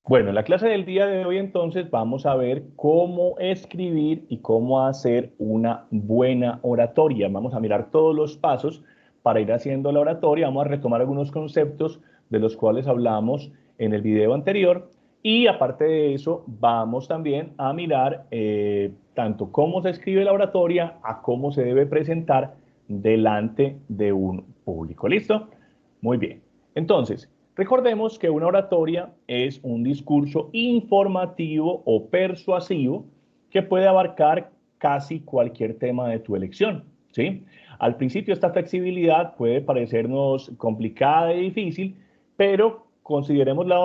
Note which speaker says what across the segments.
Speaker 1: Bueno, en la clase del día de hoy entonces vamos a ver cómo escribir y cómo hacer una buena oratoria. Vamos a mirar todos los pasos para ir haciendo la oratoria. Vamos a retomar algunos conceptos de los cuales hablamos en el video anterior. Y aparte de eso, vamos también a mirar tanto cómo se escribe la oratoria a cómo se debe presentar delante de un público. ¿Listo? Muy bien. Entonces, recordemos que una oratoria es un discurso informativo o persuasivo que puede abarcar casi cualquier tema de tu elección, ¿sí? Al principio esta flexibilidad puede parecernos complicada y difícil, pero consideremos la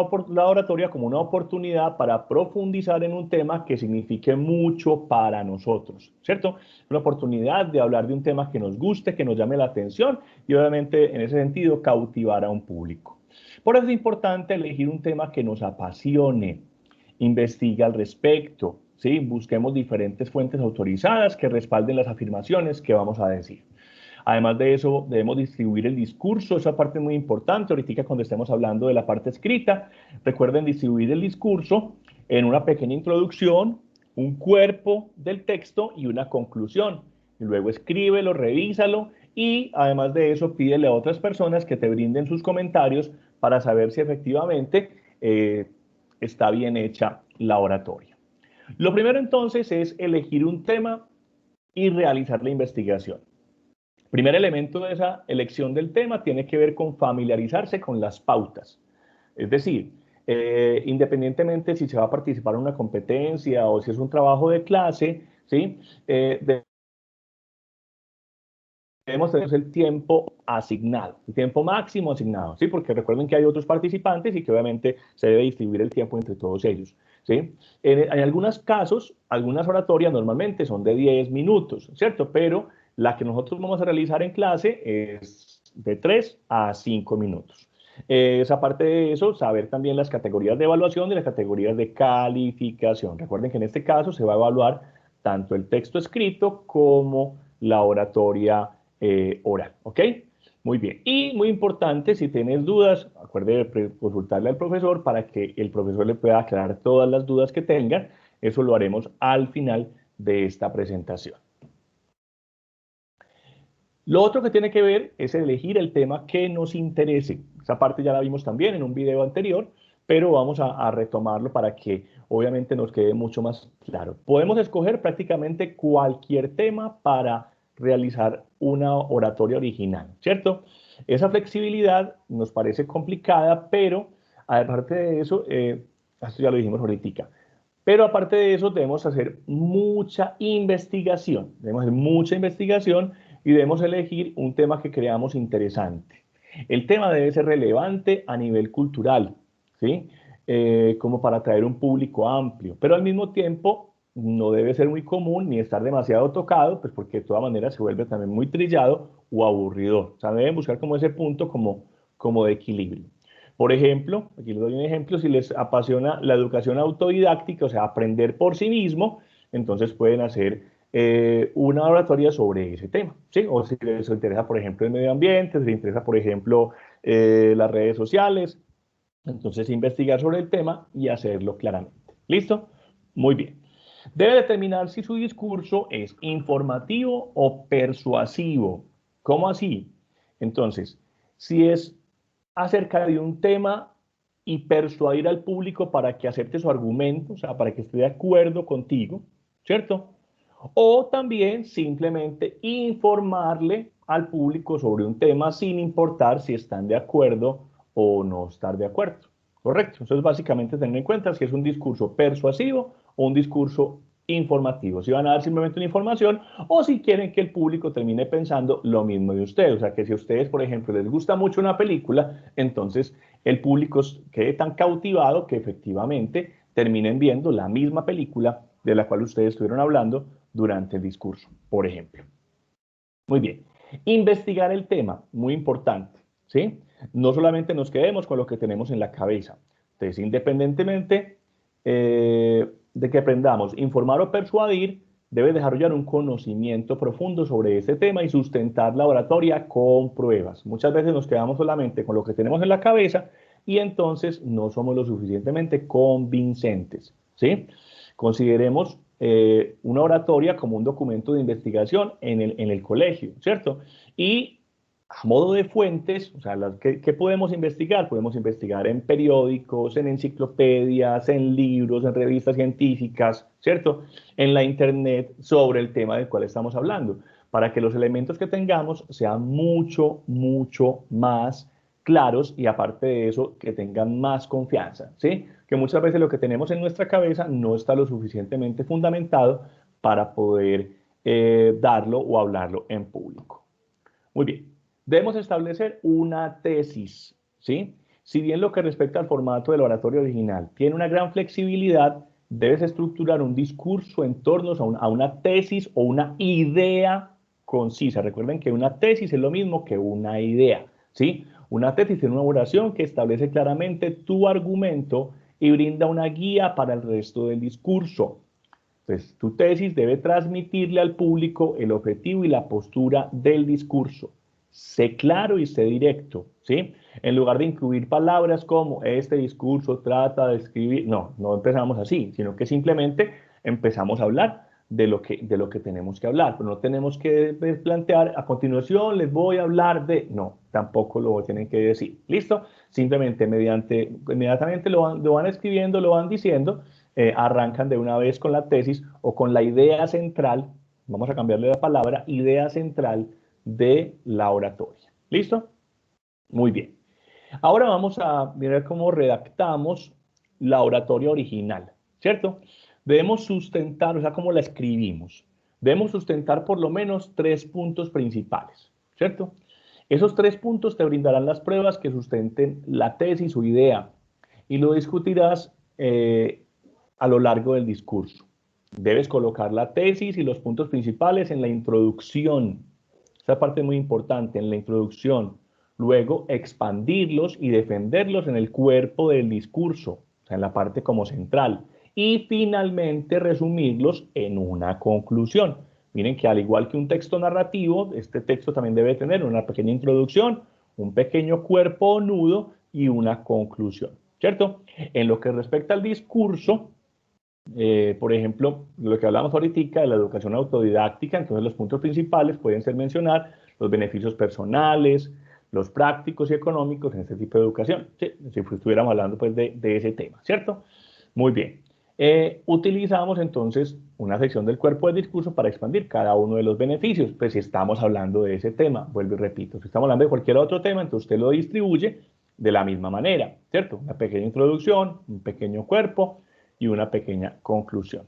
Speaker 1: oratoria como una oportunidad para profundizar en un tema que signifique mucho para nosotros, ¿cierto? Una oportunidad de hablar de un tema que nos guste, que nos llame la atención y obviamente en ese sentido cautivar a un público. Por eso es importante elegir un tema que nos apasione, investigue al respecto, ¿sí? Busquemos diferentes fuentes autorizadas que respalden las afirmaciones que vamos a decir. Además de eso, debemos distribuir el discurso, esa parte es muy importante, ahorita cuando estemos hablando de la parte escrita, recuerden distribuir el discurso en una pequeña introducción, un cuerpo del texto y una conclusión. Y luego escríbelo, revísalo y además de eso pídele a otras personas que te brinden sus comentarios para saber si efectivamente está bien hecha la oratoria. Lo primero entonces es elegir un tema y realizar la investigación. Primer elemento de esa elección del tema tiene que ver con familiarizarse con las pautas. Es decir, independientemente si se va a participar en una competencia o si es un trabajo de clase, ¿sí? Debemos tener el tiempo asignado, el tiempo máximo asignado, ¿sí? Porque recuerden que hay otros participantes y que obviamente se debe distribuir el tiempo entre todos ellos, ¿sí? En algunos casos, algunas oratorias normalmente son de 10 minutos, ¿cierto? Pero la que nosotros vamos a realizar en clase es de 3 a 5 minutos. Esa parte de eso, saber también las categorías de evaluación y las categorías de calificación. Recuerden que en este caso se va a evaluar tanto el texto escrito como la oratoria oral, ¿ok? Muy bien. Y muy importante, si tienes dudas, acuerde de consultarle al profesor para que el profesor le pueda aclarar todas las dudas que tengan. Eso lo haremos al final de esta presentación. Lo otro que tiene que ver es elegir el tema que nos interese. Esa parte ya la vimos también en un video anterior, pero vamos a retomarlo para que obviamente nos quede mucho más claro. Podemos escoger prácticamente cualquier tema para realizar una oratoria original, ¿cierto? Esa flexibilidad nos parece complicada, pero aparte de eso, esto ya lo dijimos ahorita, pero aparte de eso debemos hacer mucha investigación, y debemos elegir un tema que creamos interesante. El tema debe ser relevante a nivel cultural, ¿sí? Como para atraer un público amplio, pero al mismo tiempo no debe ser muy común ni estar demasiado tocado, pues porque de todas maneras se vuelve también muy trillado o aburrido. O sea, deben buscar como ese punto como de equilibrio. Por ejemplo, aquí les doy un ejemplo, si les apasiona la educación autodidáctica, o sea, aprender por sí mismo, entonces pueden hacer una oratoria sobre ese tema, ¿sí? O si les interesa, por ejemplo, el medio ambiente, si les interesa, por ejemplo, las redes sociales, entonces investigar sobre el tema y hacerlo claramente. ¿Listo? Muy bien. Debe determinar si su discurso es informativo o persuasivo. ¿Cómo así? Entonces, si es acerca de un tema y persuadir al público para que acepte su argumento, o sea, para que esté de acuerdo contigo, ¿cierto? O también simplemente informarle al público sobre un tema sin importar si están de acuerdo o no estar de acuerdo. Correcto. Entonces, básicamente tener en cuenta si es un discurso persuasivo o un discurso informativo. Si van a dar simplemente una información o si quieren que el público termine pensando lo mismo de ustedes. O sea, que si a ustedes, por ejemplo, les gusta mucho una película, entonces el público quede tan cautivado que efectivamente terminen viendo la misma película de la cual ustedes estuvieron hablando durante el discurso, por ejemplo. Muy bien. Investigar el tema, muy importante, ¿sí? No solamente nos quedemos con lo que tenemos en la cabeza. Entonces, independientemente de que aprendamos informar o persuadir, debe desarrollar un conocimiento profundo sobre ese tema y sustentar la oratoria con pruebas. Muchas veces nos quedamos solamente con lo que tenemos en la cabeza y entonces no somos lo suficientemente convincentes, ¿sí? Consideremos una oratoria como un documento de investigación en el colegio, ¿cierto? Y a modo de fuentes, o sea, ¿qué podemos investigar? Podemos investigar en periódicos, en enciclopedias, en libros, en revistas científicas, ¿cierto? En la internet sobre el tema del cual estamos hablando, para que los elementos que tengamos sean mucho, mucho más claros y aparte de eso, que tengan más confianza, ¿sí? Que muchas veces lo que tenemos en nuestra cabeza no está lo suficientemente fundamentado para poder darlo o hablarlo en público. Muy bien, debemos establecer una tesis, ¿sí? Si bien lo que respecta al formato del oratorio original tiene una gran flexibilidad, debes estructurar un discurso en torno a una tesis o una idea concisa. Recuerden que una tesis es lo mismo que una idea, ¿sí? Una tesis es una oración que establece claramente tu argumento y brinda una guía para el resto del discurso. Entonces, tu tesis debe transmitirle al público el objetivo y la postura del discurso. Sé claro y sé directo, ¿sí? En lugar de incluir palabras como este discurso trata de escribir, no empezamos así, sino que simplemente empezamos a hablar de lo que tenemos que hablar, pero no tenemos que plantear a continuación les voy a hablar de, no, tampoco lo tienen que decir, ¿listo? Simplemente inmediatamente lo van escribiendo, lo van diciendo, arrancan de una vez con la tesis o con la idea central, vamos a cambiarle la palabra, idea central de la oratoria. ¿Listo? Muy bien. Ahora vamos a mirar cómo redactamos la oratoria original, ¿cierto? Debemos sustentar, o sea, cómo la escribimos. Debemos sustentar por lo menos 3 puntos principales, ¿cierto? Esos 3 puntos te brindarán las pruebas que sustenten la tesis o idea y lo discutirás a lo largo del discurso. Debes colocar la tesis y los puntos principales en la introducción. Esta parte es muy importante, en la introducción. Luego, expandirlos y defenderlos en el cuerpo del discurso, o sea, en la parte como central. Y finalmente, resumirlos en una conclusión. Miren que al igual que un texto narrativo, este texto también debe tener una pequeña introducción, un pequeño cuerpo o nudo y una conclusión, ¿cierto? En lo que respecta al discurso, por ejemplo, lo que hablamos ahorita de la educación autodidáctica, entonces los puntos principales pueden ser mencionar los beneficios personales, los prácticos y económicos en este tipo de educación, ¿sí? Si estuviéramos hablando pues de ese tema, ¿cierto? Muy bien. Utilizamos entonces una sección del cuerpo del discurso para expandir cada uno de los beneficios, pues si estamos hablando de ese tema, vuelvo y repito, si estamos hablando de cualquier otro tema, entonces usted lo distribuye de la misma manera, ¿cierto? Una pequeña introducción, un pequeño cuerpo, y una pequeña conclusión.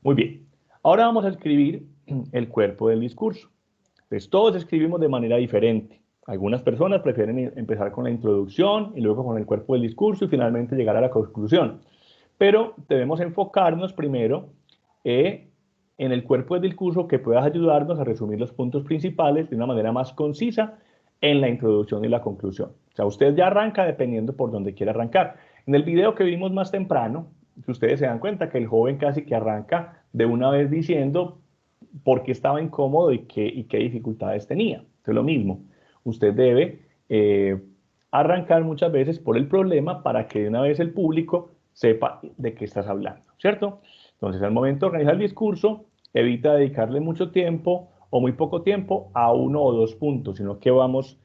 Speaker 1: Muy bien, ahora vamos a escribir el cuerpo del discurso. Entonces, todos escribimos de manera diferente. Algunas personas prefieren empezar con la introducción y luego con el cuerpo del discurso y finalmente llegar a la conclusión. Pero debemos enfocarnos primero en el cuerpo del discurso que pueda ayudarnos a resumir los puntos principales de una manera más concisa en la introducción y la conclusión. O sea, usted ya arranca dependiendo por dónde quiera arrancar. En el video que vimos más temprano, ustedes se dan cuenta que el joven casi que arranca de una vez diciendo por qué estaba incómodo y qué dificultades tenía. Es lo mismo. Usted debe arrancar muchas veces por el problema para que de una vez el público sepa de qué estás hablando, ¿cierto? Entonces, al momento de organizar el discurso, evita dedicarle mucho tiempo o muy poco tiempo a 1 o 2 puntos, sino que vamos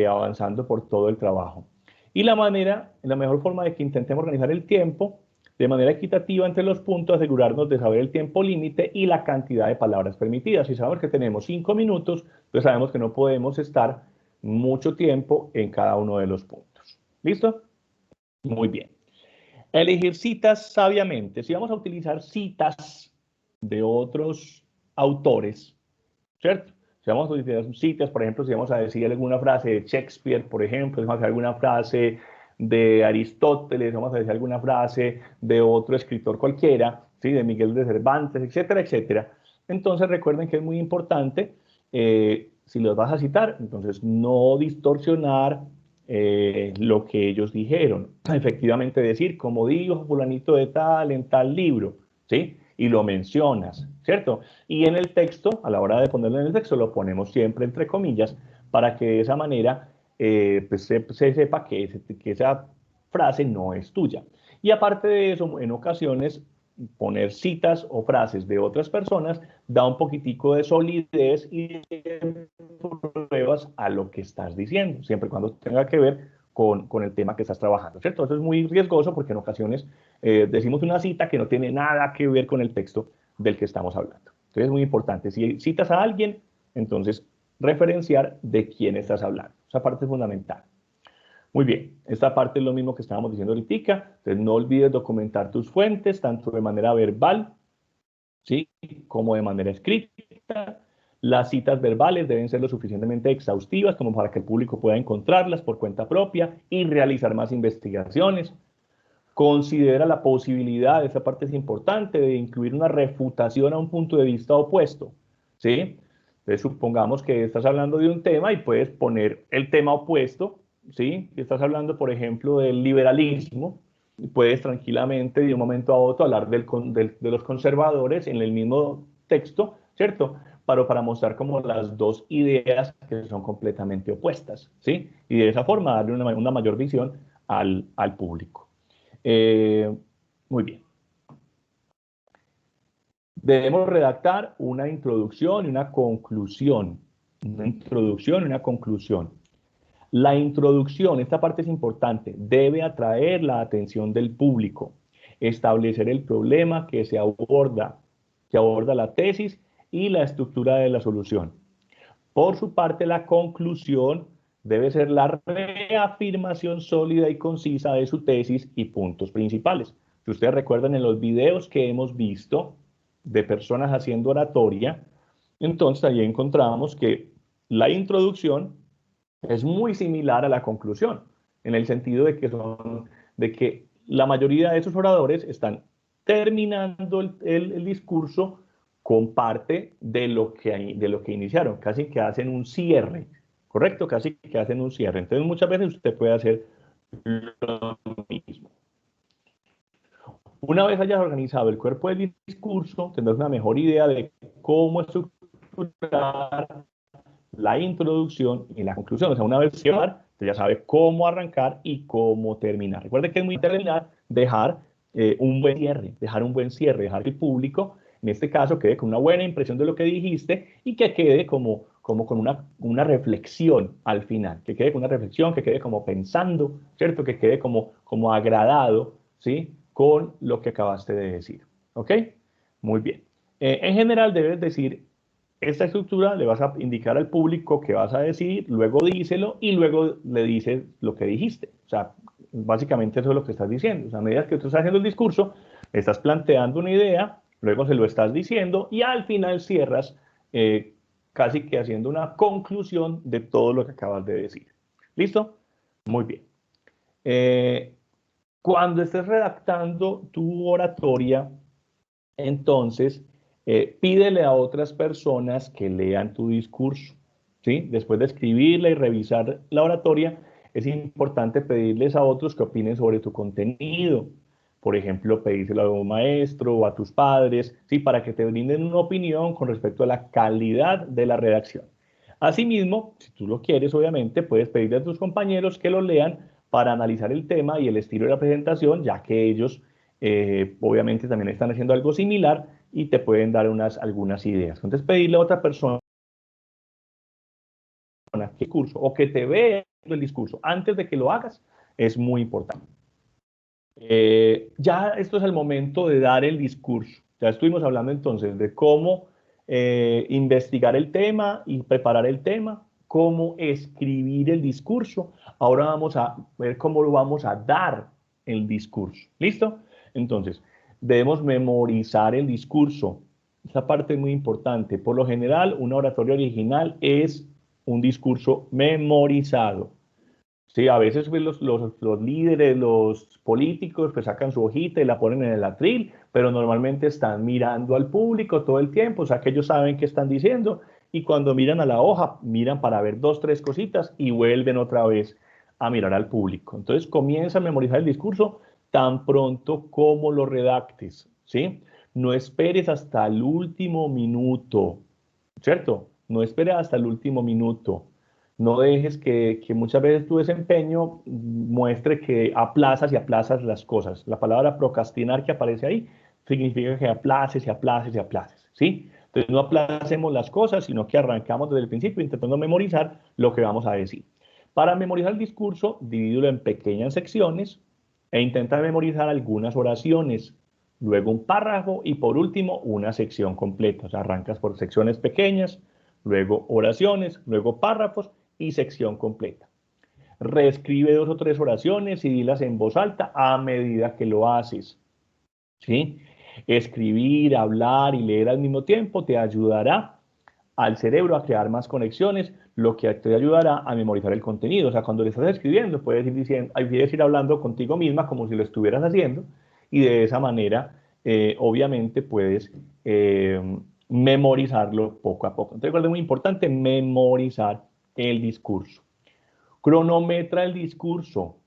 Speaker 1: avanzando por todo el trabajo. Y la mejor forma de que intentemos organizar el tiempo de manera equitativa entre los puntos, asegurarnos de saber el tiempo límite y la cantidad de palabras permitidas. Si sabemos que tenemos 5 minutos, entonces sabemos que no podemos estar mucho tiempo en cada uno de los puntos. ¿Listo? Muy bien. Elegir citas sabiamente. Si vamos a utilizar citas de otros autores, ¿cierto? Si vamos a utilizar citas, por ejemplo, si vamos a decir alguna frase de Shakespeare, por ejemplo, si vamos a hacer alguna frase de Aristóteles, vamos a decir alguna frase de otro escritor cualquiera, ¿sí? De Miguel de Cervantes, etcétera, etcétera. Entonces recuerden que es muy importante, si los vas a citar, entonces no distorsionar lo que ellos dijeron. Efectivamente decir, como dijo fulanito de tal en tal libro, ¿sí? Y lo mencionas, ¿cierto? Y en el texto, a la hora de ponerlo en el texto, lo ponemos siempre entre comillas, para que de esa manera pues se sepa que esa frase no es tuya. Y aparte de eso, en ocasiones poner citas o frases de otras personas da un poquitico de solidez y de pruebas a lo que estás diciendo, siempre y cuando tenga que ver con el tema que estás trabajando, ¿cierto? Eso es muy riesgoso porque en ocasiones decimos una cita que no tiene nada que ver con el texto del que estamos hablando. Entonces es muy importante, si citas a alguien, entonces referenciar de quién estás hablando. Esa parte es fundamental. Muy bien, esta parte es lo mismo que estábamos diciendo ahorita, entonces no olvides documentar tus fuentes, tanto de manera verbal, ¿sí?, como de manera escrita. Las citas verbales deben ser lo suficientemente exhaustivas como para que el público pueda encontrarlas por cuenta propia y realizar más investigaciones. Considera la posibilidad, esa parte es importante, de incluir una refutación a un punto de vista opuesto, ¿sí? Entonces, supongamos que estás hablando de un tema y puedes poner el tema opuesto, ¿sí? Si estás hablando, por ejemplo, del liberalismo, puedes tranquilamente de un momento a otro hablar de los conservadores en el mismo texto, ¿cierto? Para mostrar como las dos ideas que son completamente opuestas, ¿sí? Y de esa forma darle una mayor visión al público. Eh, Muy bien. Debemos redactar una introducción y una conclusión. Una introducción y una conclusión. La introducción, esta parte es importante, debe atraer la atención del público, establecer el problema que aborda la tesis y la estructura de la solución. Por su parte, la conclusión debe ser la reafirmación sólida y concisa de su tesis y puntos principales. Si ustedes recuerdan en los videos que hemos visto de personas haciendo oratoria, entonces ahí encontramos que la introducción es muy similar a la conclusión, en el sentido de que la mayoría de esos oradores están terminando el discurso con parte de lo que iniciaron, casi que hacen un cierre, ¿correcto? Casi que hacen un cierre. Entonces muchas veces usted puede hacer lo mismo. Una vez hayas organizado el cuerpo del discurso, tendrás una mejor idea de cómo estructurar la introducción y la conclusión. O sea, una vez cierrar, usted ya sabe cómo arrancar y cómo terminar. Recuerde que es muy terminar, dejar un buen cierre, dejar que el público, en este caso, quede con una buena impresión de lo que dijiste y que quede como con una reflexión al final, que quede con una reflexión, que quede como pensando, ¿cierto? Que quede como agradado, ¿sí? Con lo que acabaste de decir. ¿Ok? Muy bien. En general debes decir esta estructura, le vas a indicar al público qué vas a decir, luego díselo y luego le dices lo que dijiste. O sea, básicamente eso es lo que estás diciendo. O sea, a medida que tú estás haciendo el discurso, estás planteando una idea, luego se lo estás diciendo y al final cierras casi que haciendo una conclusión de todo lo que acabas de decir. ¿Listo? Muy bien. Cuando estés redactando tu oratoria, entonces pídele a otras personas que lean tu discurso, ¿sí? Después de escribirla y revisar la oratoria, es importante pedirles a otros que opinen sobre tu contenido. Por ejemplo, pedírselo a un maestro o a tus padres, ¿sí? Para que te brinden una opinión con respecto a la calidad de la redacción. Asimismo, si tú lo quieres, obviamente, puedes pedirle a tus compañeros que lo lean para analizar el tema y el estilo de la presentación, ya que ellos obviamente también están haciendo algo similar y te pueden dar algunas ideas. Entonces, pedirle a otra persona que discurso o que te vea el discurso antes de que lo hagas es muy importante. Ya esto es el momento de dar el discurso. Ya estuvimos hablando entonces de cómo investigar el tema y preparar el tema, cómo escribir el discurso. Ahora vamos a ver cómo lo vamos a dar el discurso. ¿Listo? Entonces, debemos memorizar el discurso. Esta parte es muy importante. Por lo general, una oratoria original es un discurso memorizado. Sí, a veces pues, los líderes, los políticos, pues sacan su hojita y la ponen en el atril, pero normalmente están mirando al público todo el tiempo, o sea que ellos saben qué están diciendo y cuando miran a la hoja, miran para ver dos, tres cositas y vuelven otra vez a mirar al público. Entonces comienza a memorizar el discurso tan pronto como lo redactes, ¿sí? No esperes hasta el último minuto, ¿cierto? No esperes hasta el último minuto. No dejes que muchas veces tu desempeño muestre que aplazas y aplazas las cosas. La palabra procrastinar que aparece ahí significa que aplaces y aplaces y aplaces, ¿sí? Entonces no aplacemos las cosas, sino que arrancamos desde el principio intentando memorizar lo que vamos a decir. Para memorizar el discurso, divídelo en pequeñas secciones e intenta memorizar algunas oraciones, luego un párrafo y por último una sección completa. O sea, arrancas por secciones pequeñas, luego oraciones, luego párrafos y sección completa. Reescribe 2 o 3 oraciones y dilas en voz alta a medida que lo haces, ¿sí? Escribir, hablar y leer al mismo tiempo te ayudará al cerebro a crear más conexiones, lo que te ayudará a memorizar el contenido. O sea, cuando le estás escribiendo, puedes ir hablando contigo misma como si lo estuvieras haciendo y de esa manera, obviamente, puedes eh, memorizarlo poco a poco. Entonces, recuerda, es muy importante memorizar el discurso. Cronometra el discurso.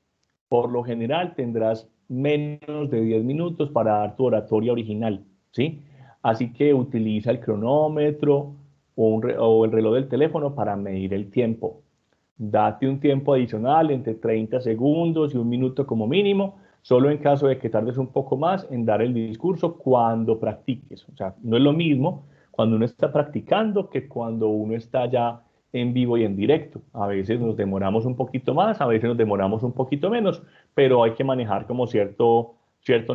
Speaker 1: Por lo general tendrás menos de 10 minutos para dar tu oratoria original, ¿sí? Así que utiliza el cronómetro o el reloj del teléfono para medir el tiempo. Date un tiempo adicional entre 30 segundos y 1 minuto como mínimo, solo en caso de que tardes un poco más en dar el discurso cuando practiques. O sea, no es lo mismo cuando uno está practicando que cuando uno está ya en vivo y en directo. A veces nos demoramos un poquito más, a veces nos demoramos un poquito menos, pero hay que manejar como cierto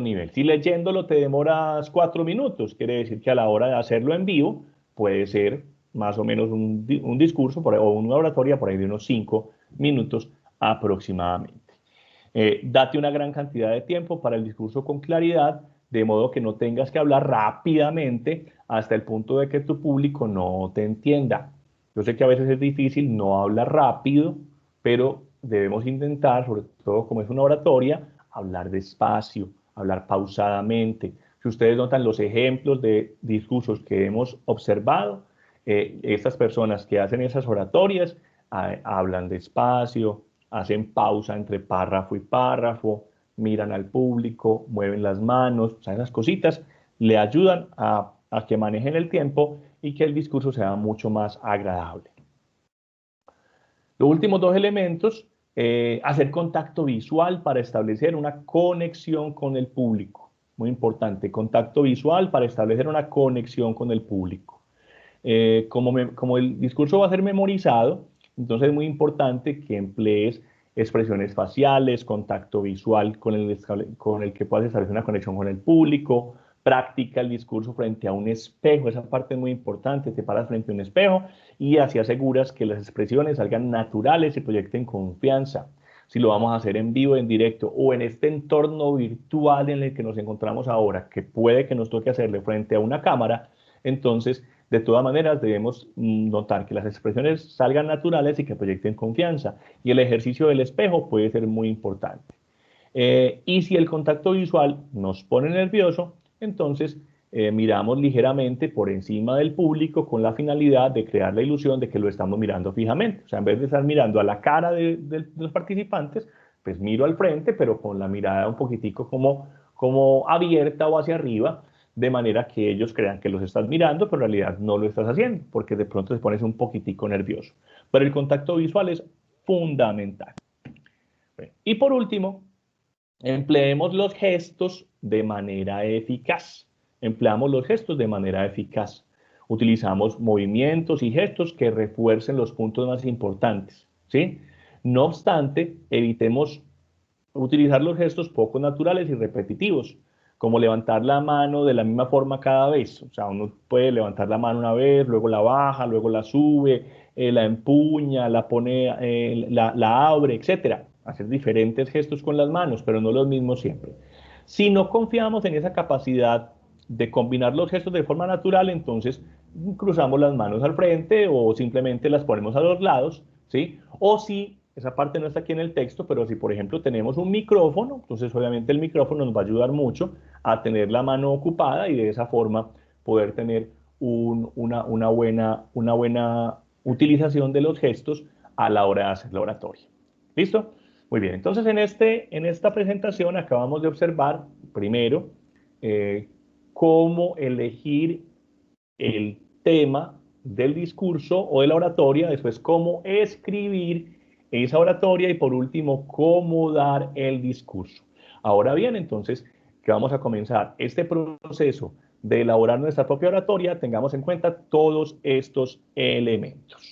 Speaker 1: nivel. Si leyéndolo te demoras 4 minutos, quiere decir que a la hora de hacerlo en vivo puede ser más o menos un discurso o una oratoria por ahí de unos 5 minutos aproximadamente. Date una gran cantidad de tiempo para el discurso con claridad, de modo que no tengas que hablar rápidamente hasta el punto de que tu público no te entienda. Yo sé que a veces es difícil no hablar rápido, pero debemos intentar, sobre todo como es una oratoria, hablar despacio, hablar pausadamente. Si ustedes notan los ejemplos de discursos que hemos observado, estas personas que hacen esas oratorias hablan despacio, hacen pausa entre párrafo y párrafo, miran al público, mueven las manos, o sea, esas cositas le ayudan a que manejen el tiempo y que el discurso sea mucho más agradable. Los últimos 2 elementos, hacer contacto visual para establecer una conexión con el público. Muy importante, contacto visual para establecer una conexión con el público. Como el discurso va a ser memorizado, entonces es muy importante que emplees expresiones faciales, contacto visual con el que puedas establecer una conexión con el público, practica el discurso frente a un espejo, esa parte es muy importante, te paras frente a un espejo y así aseguras que las expresiones salgan naturales y proyecten confianza. Si lo vamos a hacer en vivo, en directo o en este entorno virtual en el que nos encontramos ahora, que puede que nos toque hacerle frente a una cámara, entonces de todas maneras debemos notar que las expresiones salgan naturales y que proyecten confianza. Y el ejercicio del espejo puede ser muy importante. Y si el contacto visual nos pone nervioso, entonces miramos ligeramente por encima del público con la finalidad de crear la ilusión de que lo estamos mirando fijamente. O sea, en vez de estar mirando a la cara de los participantes, pues miro al frente, pero con la mirada un poquitico como abierta o hacia arriba, de manera que ellos crean que los estás mirando, pero en realidad no lo estás haciendo, porque de pronto te pones un poquitico nervioso. Pero el contacto visual es fundamental. Y por último, empleemos los gestos de manera eficaz. Empleamos los gestos de manera eficaz. Utilizamos movimientos y gestos que refuercen los puntos más importantes, ¿sí? No obstante, evitemos utilizar los gestos poco naturales y repetitivos, como levantar la mano de la misma forma cada vez. O sea, uno puede levantar la mano una vez, luego la baja, luego la sube, la empuña, la pone, la abre, etcétera. Hacer diferentes gestos con las manos, pero no los mismos siempre. Si no confiamos en esa capacidad de combinar los gestos de forma natural, entonces cruzamos las manos al frente o simplemente las ponemos a los lados, ¿sí? O si esa parte no está aquí en el texto, pero si por ejemplo tenemos un micrófono, entonces obviamente el micrófono nos va a ayudar mucho a tener la mano ocupada y de esa forma poder tener una buena utilización de los gestos a la hora de hacer la oratoria. ¿Listo? Muy bien, entonces en esta presentación acabamos de observar primero cómo elegir el tema del discurso o de la oratoria, después cómo escribir esa oratoria y por último cómo dar el discurso. Ahora bien, entonces, que vamos a comenzar este proceso de elaborar nuestra propia oratoria, tengamos en cuenta todos estos elementos.